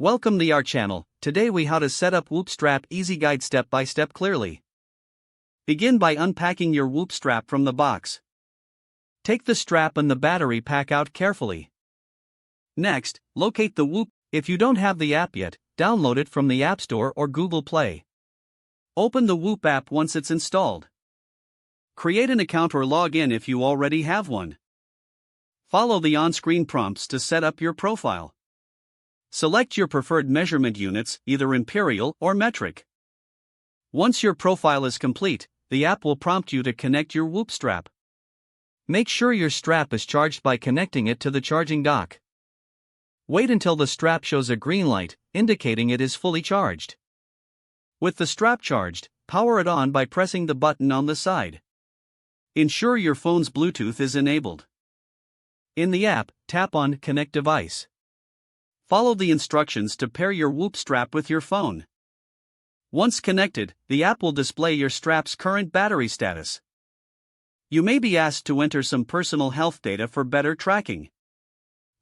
Welcome to our channel. Today we how to set up Whoop Strap Easy Guide step by step clearly. Begin by unpacking your Whoop strap from the box. Take the strap and the battery pack out carefully. Next, locate the Whoop. If you don't have the app yet, download it from the App Store or Google Play. Open the Whoop app once it's installed. Create an account or log in if you already have one. Follow the on-screen prompts to set up your profile. Select your preferred measurement units, either imperial or metric. Once your profile is complete, the app will prompt you to connect your Whoop strap. Make sure your strap is charged by connecting it to the charging dock. Wait until the strap shows a green light, indicating it is fully charged. With the strap charged, power it on by pressing the button on the side. Ensure your phone's Bluetooth is enabled. In the app, tap on Connect Device. Follow the instructions to pair your Whoop strap with your phone. Once connected, the app will display your strap's current battery status. You may be asked to enter some personal health data for better tracking.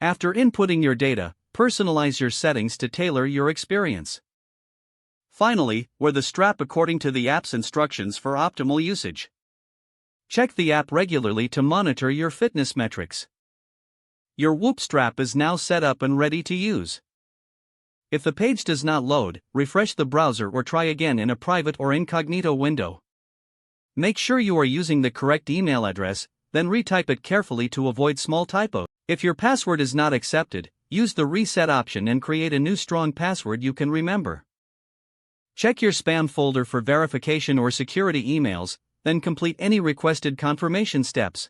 After inputting your data, personalize your settings to tailor your experience. Finally, wear the strap according to the app's instructions for optimal usage. Check the app regularly to monitor your fitness metrics. Your Whoop strap is now set up and ready to use. If the page does not load, refresh the browser or try again in a private or incognito window. Make sure you are using the correct email address, then retype it carefully to avoid small typos. If your password is not accepted, use the reset option and create a new strong password you can remember. Check your spam folder for verification or security emails, then complete any requested confirmation steps.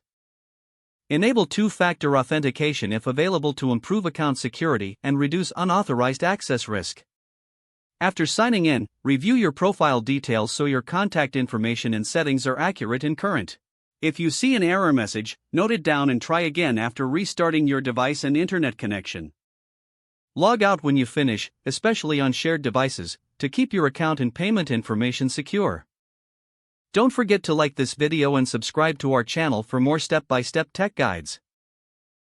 Enable two-factor authentication if available to improve account security and reduce unauthorized access risk. After signing in, review your profile details so your contact information and settings are accurate and current. If you see an error message, note it down and try again after restarting your device and internet connection. Log out when you finish, especially on shared devices, to keep your account and payment information secure. Don't forget to like this video and subscribe to our channel for more step-by-step tech guides.